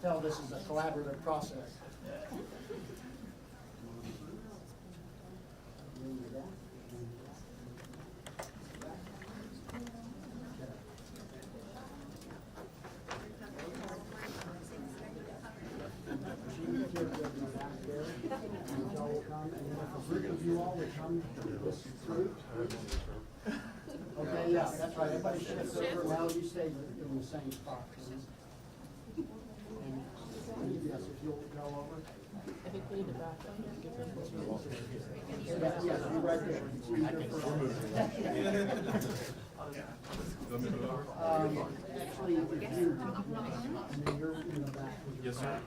tell this is a collaborative process. You all would come to this group. Okay, yeah, that's right. Everybody shifts over. Now you stay in the same spot. And yes, if you'll go over. I think we need to back up and give them this one. Yes, you're right there. Actually, if you, I mean, you're in the back. Yes, sir.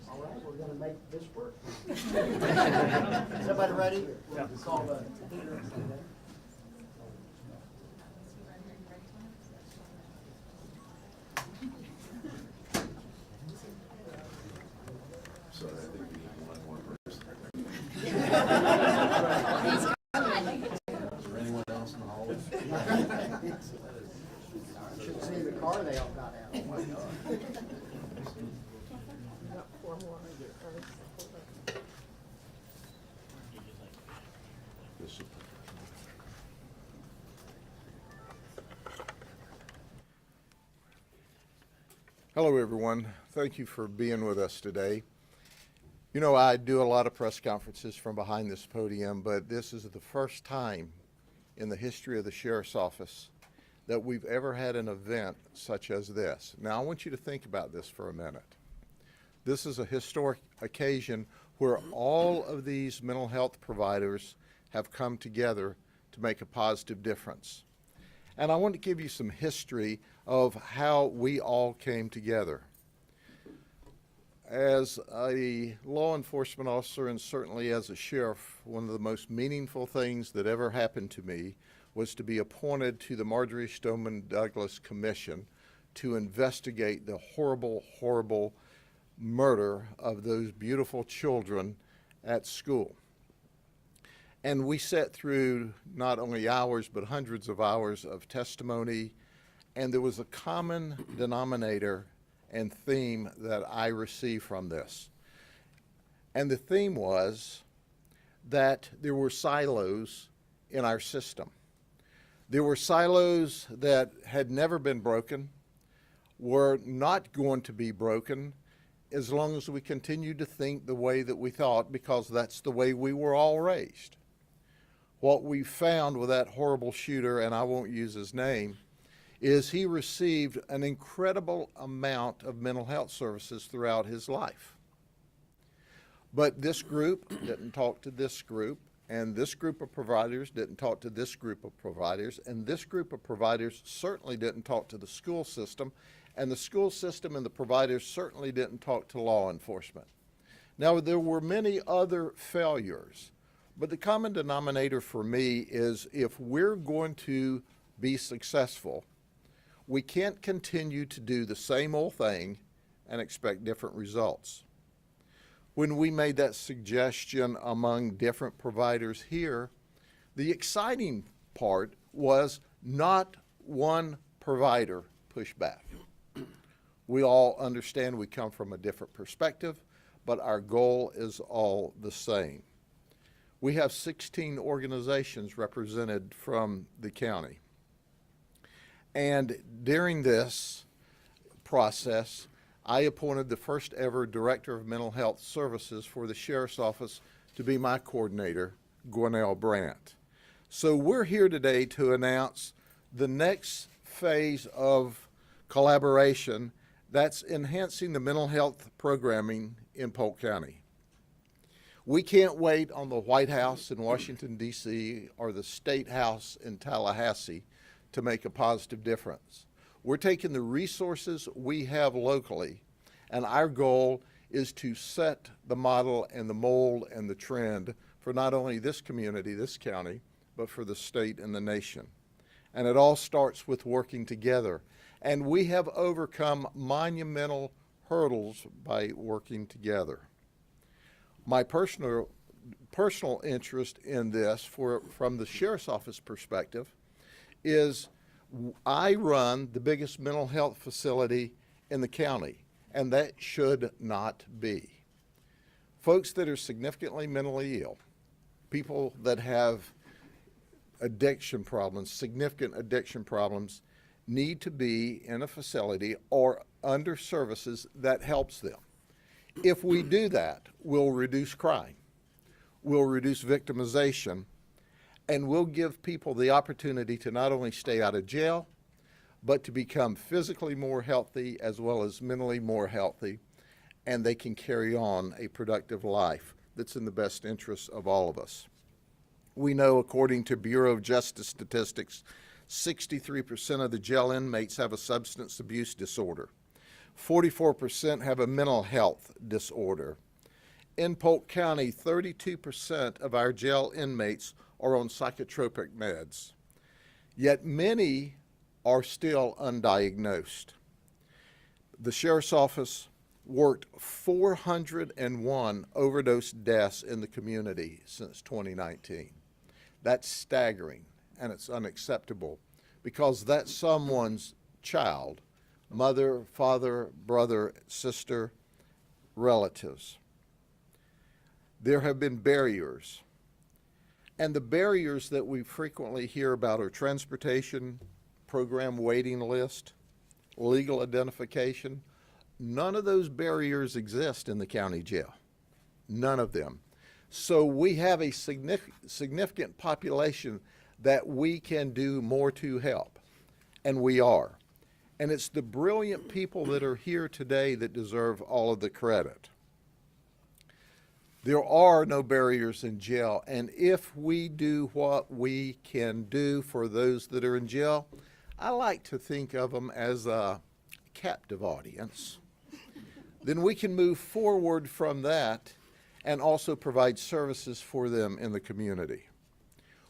All right, we're going to make this work. Is everybody ready? We'll call the leader. So I think we need one more person. Is there anyone else in the hallway? You should see the car they all got out. Oh my God. Got 4 more right here. Hello, everyone. Thank you for being with us today. You know, I do a lot of press conferences from behind this podium, but this is the first time in the history of the Sheriff's Office that we've ever had an event such as this. Now, I want you to think about this for a minute. This is a historic occasion where all of these mental health providers have come together to make a positive difference. And I want to give you some history of how we all came together. As a law enforcement officer and certainly as a sheriff, one of the most meaningful things that ever happened to me was to be appointed to the Marjorie Stoneman Douglas Commission to investigate the horrible, horrible murder of those beautiful children at school. And we sat through not only hours, but hundreds of hours of testimony, and there was a common denominator and theme that I received from this. And the theme was that there were silos in our system. There were silos that had never been broken, were not going to be broken as long as we continued to think the way that we thought, because that's the way we were all raised. What we found with that horrible shooter, and I won't use his name, is he received an incredible amount of mental health services throughout his life. But this group didn't talk to this group, and this group of providers didn't talk to this group of providers, and this group of providers certainly didn't talk to the school system, and the school system and the providers certainly didn't talk to law enforcement. Now, there were many other failures, but the common denominator for me is if we're going to be successful, we can't continue to do the same old thing and expect different results. When we made that suggestion among different providers here, the exciting part was not one provider pushed back. We all understand we come from a different perspective, but our goal is all the same. We have 16 organizations represented from the county. And during this process, I appointed the first ever Director of Mental Health Services for the Sheriff's Office to be my coordinator, Gwinnell Brandt. So we're here today to announce the next phase of collaboration that's enhancing the mental health programming in Polk County. We can't wait on the White House in Washington, D.C. or the State House in Tallahassee to make a positive difference. We're taking the resources we have locally, and our goal is to set the model and the mold and the trend for not only this community, this county, but for the state and the nation. And it all starts with working together. And we have overcome monumental hurdles by working together. My personal personal interest in this from the sheriff's office perspective is I run the biggest mental health facility in the county, and that should not be. Folks that are significantly mentally ill, people that have addiction problems, significant addiction problems, need to be in a facility or under services that helps them. If we do that, we'll reduce crime, we'll reduce victimization, and we'll give people the opportunity to not only stay out of jail, but to become physically more healthy as well as mentally more healthy, and they can carry on a productive life that's in the best interests of all of us. We know, according to Bureau of Justice statistics, 63% of the jail inmates have a substance abuse disorder. 44% have a mental health disorder. In Polk County, 32% of our jail inmates are on psychotropic meds, yet many are still undiagnosed. The sheriff's office worked 401 overdose deaths in the community since 2019. That's staggering, and it's unacceptable because that's someone's child, mother, father, brother, sister, relatives. There have been barriers, and the barriers that we frequently hear about are transportation, program waiting list, legal identification. None of those barriers exist in the county jail, none of them. So we have a significant population that we can do more to help, and we are. And it's the brilliant people that are here today that deserve all of the credit. There are no barriers in jail, and if we do what we can do for those that are in jail, I like to think of them as a captive audience. Then we can move forward from that and also provide services for them in the community.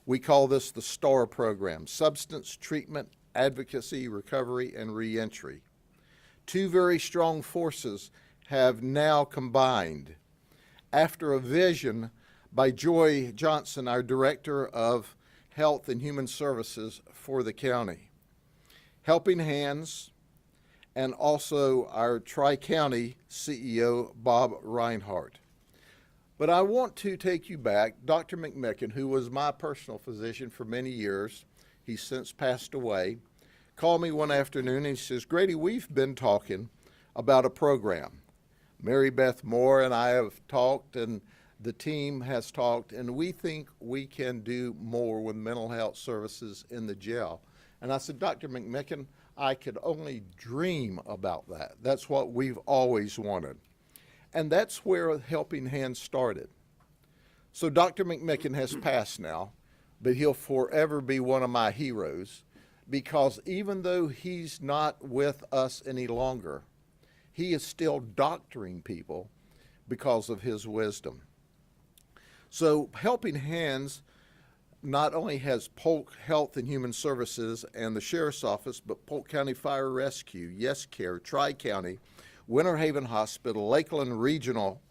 We call this the STARR Program, Substance Treatment, Advocacy, Recovery, and Reentry. Two very strong forces have now combined after a vision by Joy Johnson, our Director of Health and Human Services for the county. Helping Hands, and also our Tri-County CEO, Bob Reinhardt. But I want to take you back. Dr. McMicken, who was my personal physician for many years, he's since passed away, called me one afternoon and he says, Grady, we've been talking about a program. Mary Beth Moore and I have talked, and the team has talked, and we think we can do more with mental health services in the jail. And I said, Dr. McMicken, I could only dream about that. That's what we've always wanted. And that's where Helping Hands started. So Dr. McMicken has passed now, but he'll forever be one of my heroes, because even though he's not with us any longer, he is still doctoring people because of his wisdom. So Helping Hands not only has Polk Health and Human Services and the Sheriff's Office, but Polk County Fire Rescue, Yes Care, Tri-County, Winter Haven Hospital, Lakeland Regional,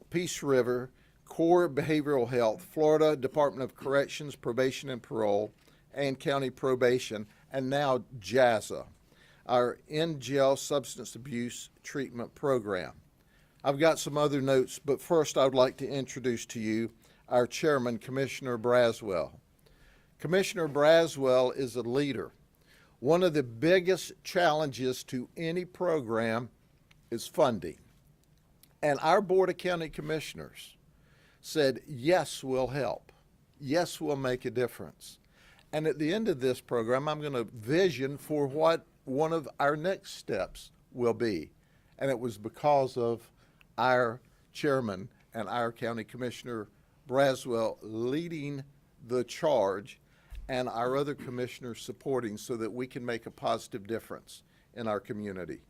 Peace River, Core Behavioral Health, Florida Department of Corrections, Probation and Parole, and County Probation, and now JASA, our in-jail substance abuse treatment program. I've got some other notes, but first I would like to introduce to you our chairman, Commissioner Braswell. Commissioner Braswell is a leader. One of the biggest challenges to any program is funding. And our Board of County Commissioners said, yes, we'll help. Yes, we'll make a difference. And at the end of this program, I'm going to vision for what one of our next steps will be. And it was because of our chairman and our county commissioner, Braswell, leading the charge and our other commissioners supporting so that we can make a positive difference in our community.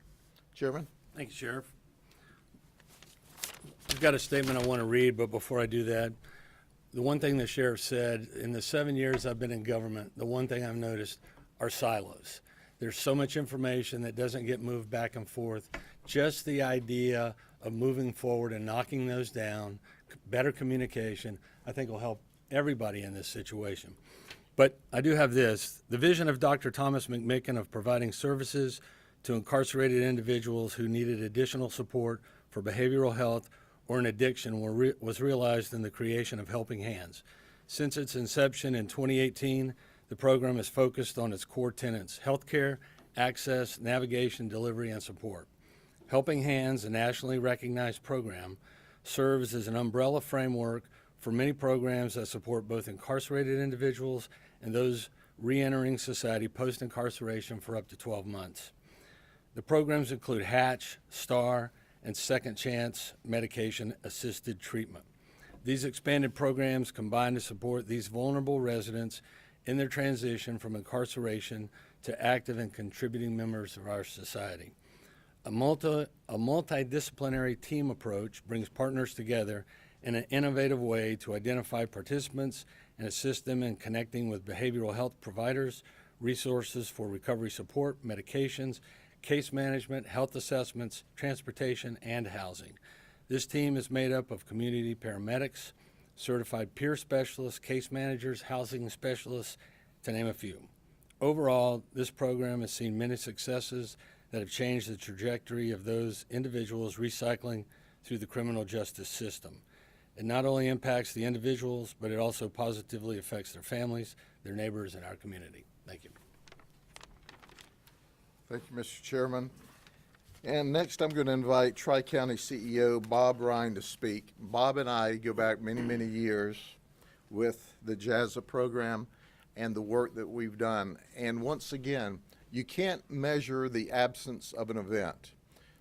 Chairman? Thank you, Sheriff. I've got a statement I want to read, but before I do that, the one thing the Sheriff said, in the 7 years I've been in government, the one thing I've noticed are silos. There's so much information that doesn't get moved back and forth. Just the idea of moving forward and knocking those down, better communication, I think will help everybody in this situation. But I do have this. The vision of Dr. Thomas McMicken of providing services to incarcerated individuals who needed additional support for behavioral health or an addiction was realized in the creation of Helping Hands. Since its inception in 2018, the program is focused on its core tenets: healthcare, access, navigation, delivery, and support. Helping Hands, a nationally recognized program, serves as an umbrella framework for many programs that support both incarcerated individuals and those reentering society post-incarceration for up to 12 months. The programs include Hatch, STARR, and Second Chance medication-assisted treatment. These expanded programs combine to support these vulnerable residents in their transition from incarceration to active and contributing members of our society. A multidisciplinary team approach brings partners together in an innovative way to identify participants and assist them in connecting with behavioral health providers, resources for recovery support, medications, case management, health assessments, transportation, and housing. This team is made up of community paramedics, certified peer specialists, case managers, housing specialists, to name a few. Overall, this program has seen many successes that have changed the trajectory of those individuals recycling through the criminal justice system. It not only impacts the individuals, but it also positively affects their families, their neighbors, and our community. Thank you. Thank you, Mr. Chairman. And next, I'm going to invite Tri-County CEO Bob Ryan to speak. Bob and I go back many, many years with the JAZA program and the work that we've done. And once again, you can't measure the absence of an event.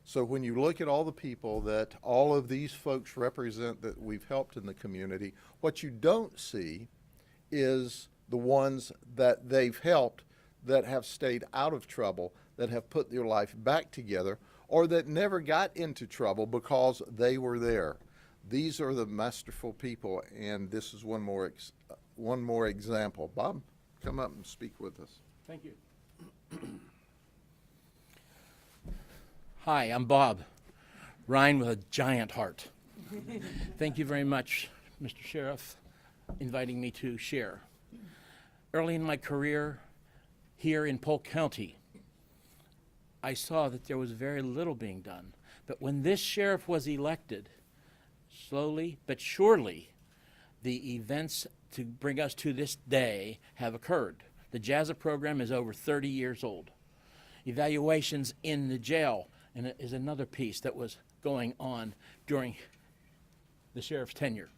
So when you look at all the people that all of these folks represent that we've helped in the community, what you don't see is the ones that they've helped that have stayed out of trouble, that have put their life back together, or that never got into trouble because they were there. These are the masterful people, and this is one more example. Bob, come up and speak with us. Thank you. Hi, I'm Bob Ryan with a giant heart. Thank you very much, Mr. Sheriff, inviting me to share. Early in my career here in Polk County, I saw that there was very little being done. But when this sheriff was elected, slowly but surely, the events to bring us to this day have occurred. The JAZA program is over 30 years old. Evaluations in the jail and is another piece that was going on during the sheriff's tenure.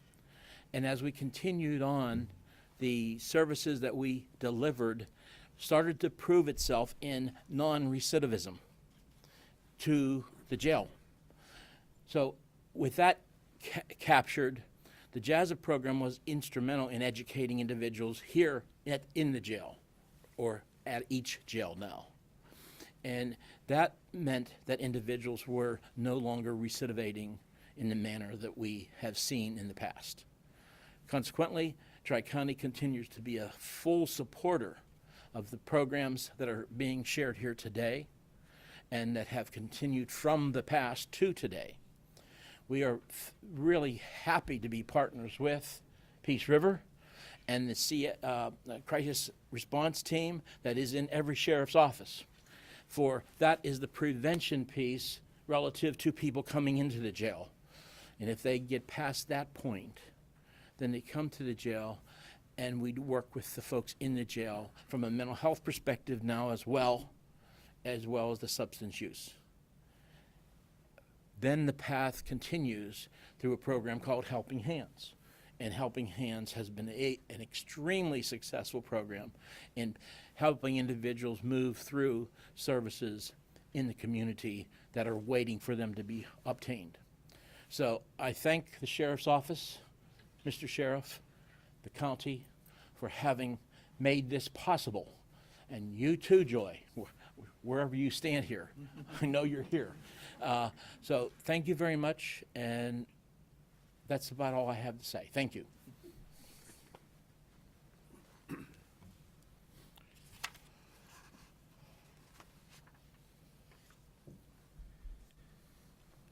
And as we continued on, the services that we delivered started to prove itself in non-recidivism to the jail. So with that captured, the JAZA program was instrumental in educating individuals here in the jail, or at each jail now. And that meant that individuals were no longer recidivating in the manner that we have seen in the past. Consequently, Tri-County continues to be a full supporter of the programs that are being shared here today and that have continued from the past to today. We are really happy to be partners with Peace River and the crisis response team that is in every sheriff's office. For that is the prevention piece relative to people coming into the jail. And if they get past that point, then they come to the jail and we work with the folks in the jail from a mental health perspective now as well as the substance use. Then the path continues through a program called Helping Hands. And Helping Hands has been an extremely successful program in helping individuals move through services in the community that are waiting for them to be obtained. So I thank the Sheriff's Office, Mr. Sheriff, the county, for having made this possible. And you too, Joy, wherever you stand here. I know you're here. So thank you very much, and that's about all I have to say. Thank you.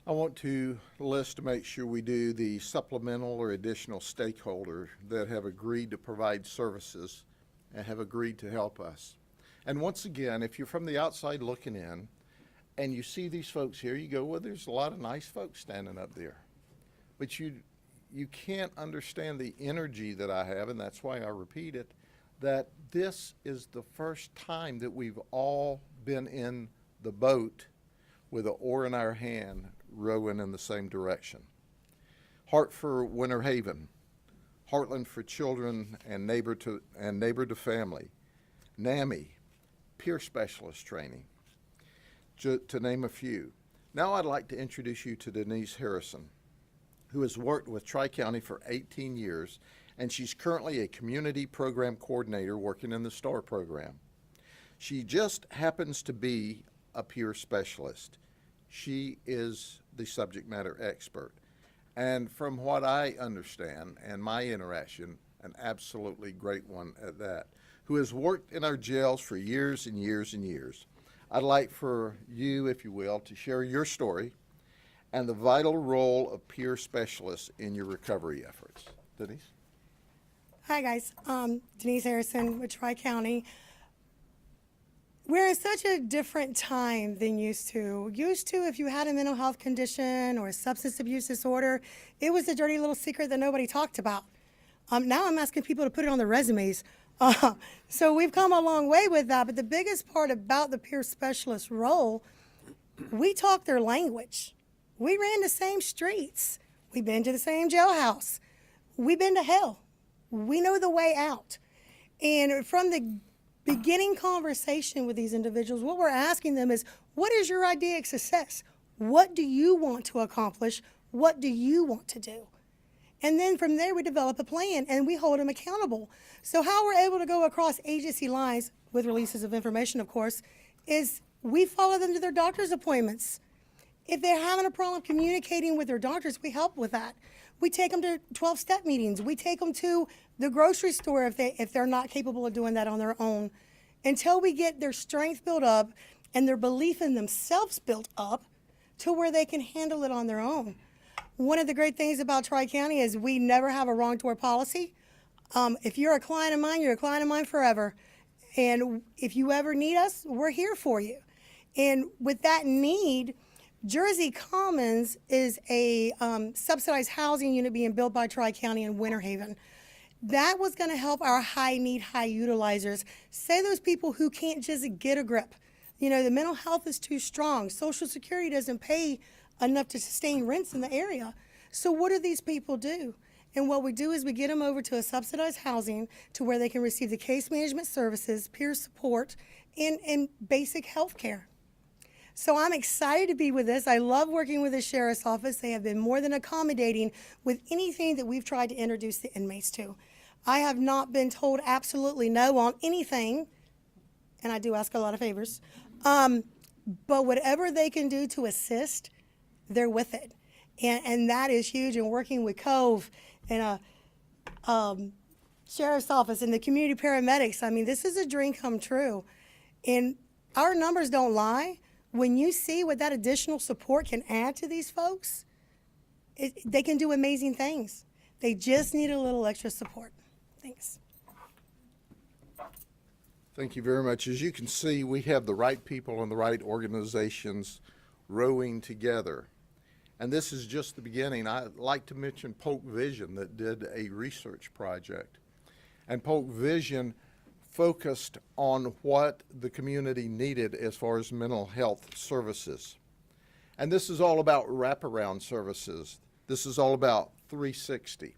I want to list to make sure we do the supplemental or additional stakeholder that have agreed to provide services and have agreed to help us. And once again, if you're from the outside looking in and you see these folks here, you go, well, there's a lot of nice folks standing up there. But you can't understand the energy that I have, and that's why I repeat it, that this is the first time that we've all been in the boat with an oar in our hand, rowing in the same direction. Heart for Winter Haven, Heartland for Children and Neighbor to Family, NAMI, Peer Specialist Training, to name a few. Now I'd like to introduce you to Denise Harrison, who has worked with Tri-County for 18 years, and she's currently a community program coordinator working in the STARR program. She just happens to be a peer specialist. She is the subject matter expert. And from what I understand and my interaction, an absolutely great one at that, who has worked in our jails for years and years and years. I'd like for you, if you will, to share your story and the vital role of peer specialists in your recovery efforts. Denise? Hi guys, Denise Harrison with Tri-County. We're in such a different time than used to. If you had a mental health condition or a substance abuse disorder, it was a dirty little secret that nobody talked about. Now I'm asking people to put it on their resumes. So we've come a long way with that, but the biggest part about the peer specialist role, we talk their language. We ran the same streets. We've been to the same jailhouse. We've been to hell. We know the way out. And from the beginning conversation with these individuals, what we're asking them is, what is your idea of success? What do you want to accomplish? What do you want to do? And then from there, we develop a plan and we hold them accountable. So how we're able to go across agency lines, with releases of information, of course, is we follow them to their doctor's appointments. If they're having a problem communicating with their doctors, we help with that. We take them to 12-step meetings. We take them to the grocery store if they're not capable of doing that on their own, until we get their strength built up and their belief in themselves built up to where they can handle it on their own. One of the great things about Tri-County is we never have a wrong door policy. If you're a client of mine, you're a client of mine forever. And if you ever need us, we're here for you. And with that need, Jersey Commons is a subsidized housing unit being built by Tri-County in Winter Haven. That was going to help our high-need, high-utilizers, say those people who can't just get a grip. You know, the mental health is too strong. Social Security doesn't pay enough to sustain rents in the area. So what do these people do? And what we do is we get them over to a subsidized housing to where they can receive the case management services, peer support, and basic health care. So I'm excited to be with this. I love working with the Sheriff's Office. They have been more than accommodating with anything that we've tried to introduce the inmates to. I have not been told absolutely no on anything, and I do ask a lot of favors, but whatever they can do to assist, they're with it. And that is huge. And working with Cove and Sheriff's Office and the community paramedics, I mean, this is a dream come true. And our numbers don't lie. When you see what that additional support can add to these folks, they can do amazing things. They just need a little extra support. Thanks. Thank you very much. As you can see, we have the right people and the right organizations rowing together. And this is just the beginning. I'd like to mention Polk Vision that did a research project. And Polk Vision focused on what the community needed as far as mental health services. And this is all about wraparound services. This is all about 360.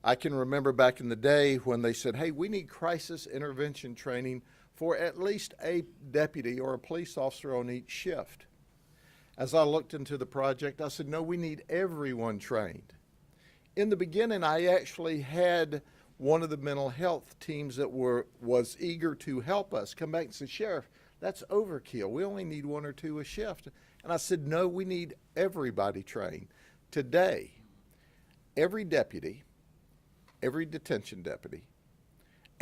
I can remember back in the day when they said, hey, we need crisis intervention training for at least a deputy or a police officer on each shift. As I looked into the project, I said, no, we need everyone trained. In the beginning, I actually had one of the mental health teams that was eager to help us come back and say, Sheriff, that's overkill. We only need one or two a shift. And I said, no, we need everybody trained. Today, every deputy, every detention deputy,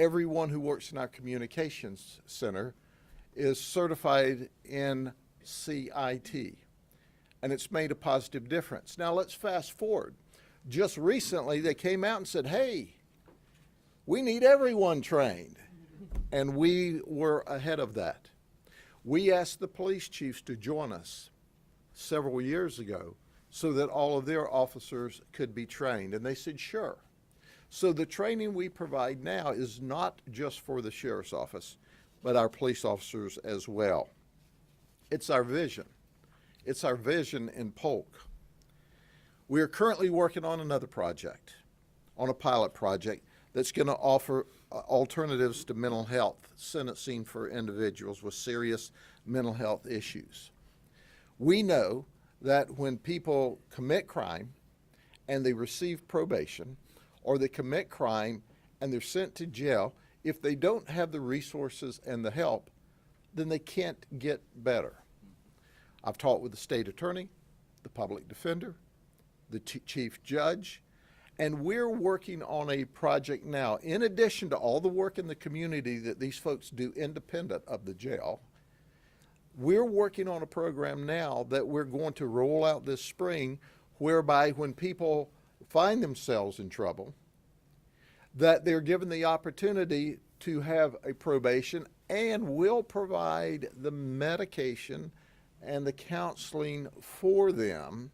everyone who works in our communications center is certified in CIT. and it's made a positive difference. Now let's fast forward. Just recently, they came out and said, hey, we need everyone trained. And we were ahead of that. We asked the police chiefs to join us several years ago so that all of their officers could be trained. And they said, sure. So the training we provide now is not just for the sheriff's office, but our police officers as well. It's our vision. It's our vision in Polk. We are currently working on another project, on a pilot project that's going to offer alternatives to mental health sentencing for individuals with serious mental health issues. We know that when people commit crime and they receive probation, or they commit crime and they're sent to jail, if they don't have the resources and the help, then they can't get better. I've talked with the state attorney, the public defender, the chief judge, and we're working on a project now, in addition to all the work in the community that these folks do independent of the jail. We're working on a program now that we're going to roll out this spring, whereby when people find themselves in trouble, that they're given the opportunity to have a probation, and will provide the medication and the counseling for them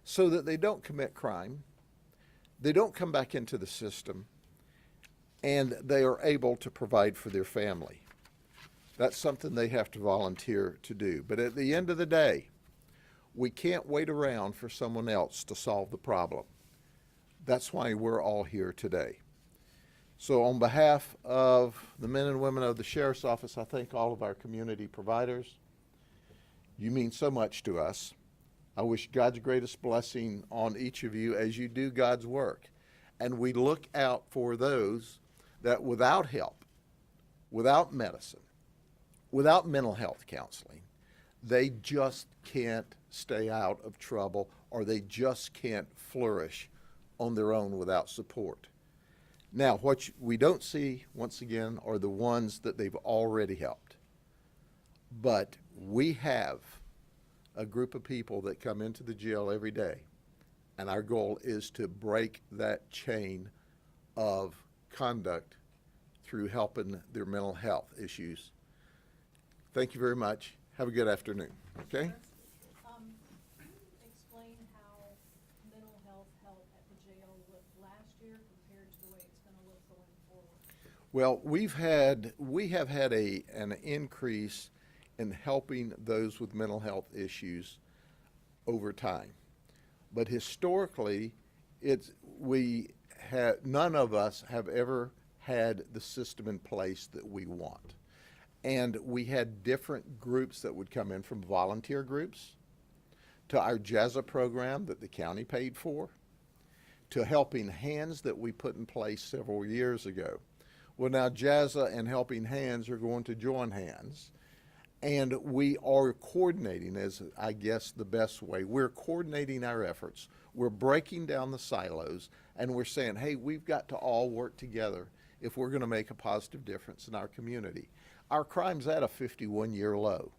so that they don't commit crime, they don't come back into the system, and they are able to provide for their family. That's something they have to volunteer to do. But at the end of the day, we can't wait around for someone else to solve the problem. That's why we're all here today. So on behalf of the men and women of the Sheriff's Office, I thank all of our community providers. You mean so much to us. I wish God's greatest blessing on each of you as you do God's work. And we look out for those that without help, without medicine, without mental health counseling, they just can't stay out of trouble, or they just can't flourish on their own without support. Now, what we don't see, once again, are the ones that they've already helped. But we have a group of people that come into the jail every day, and our goal is to break that chain of conduct through helping their mental health issues. Thank you very much. Have a good afternoon, okay? Explain how mental health help at the jail looked last year compared to the way it's going to look going forward. Well, we have had an increase in helping those with mental health issues over time. But historically, none of us have ever had the system in place that we want. And we had different groups that would come in, from volunteer groups to our JAZA program that the county paid for, to Helping Hands that we put in place several years ago. Well, now JAZA and Helping Hands are going to join hands, and we are coordinating, as I guess the best way. We're coordinating our efforts. We're breaking down the silos, and we're saying, hey, we've got to all work together if we're going to make a positive difference in our community. Our crime's at a 51-year low,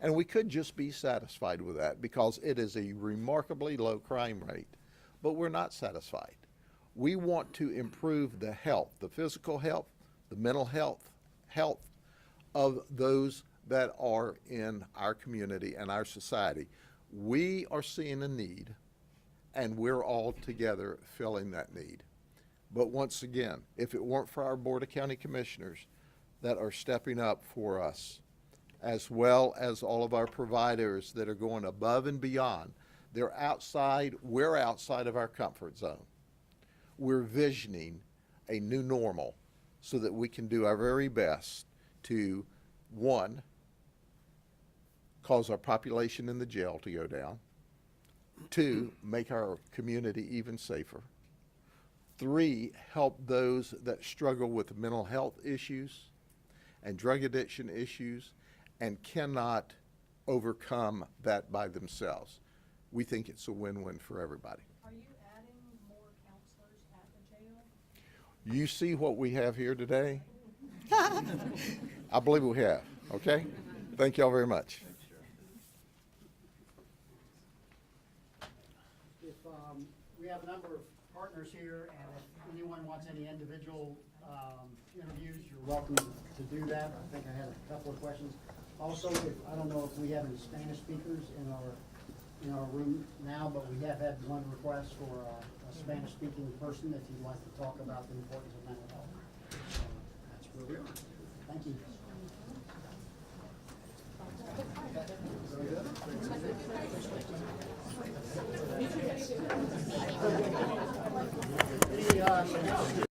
and we could just be satisfied with that because it is a remarkably low crime rate, but we're not satisfied. We want to improve the health, the physical health, the mental health of those that are in our community and our society. We are seeing a need, and we're all together filling that need. But once again, if it weren't for our Board of County Commissioners that are stepping up for us, as well as all of our providers that are going above and beyond, we're outside of our comfort zone. We're visioning a new normal so that we can do our very best to, one, cause our population in the jail to go down, two, make our community even safer, three, help those that struggle with mental health issues and drug addiction issues and cannot overcome that by themselves. We think it's a win-win for everybody. Are you adding more counselors at the jail? You see what we have here today? I believe we have, okay? Thank y'all very much. we have a number of partners here, and if anyone wants any individual interviews, you're welcome to do that. I think I had a couple of questions. Also, I don't know if we have any Spanish speakers in our room now, but we have had one request for a Spanish-speaking person if you'd like to talk about the importance of mental health. That's where we are. Thank you.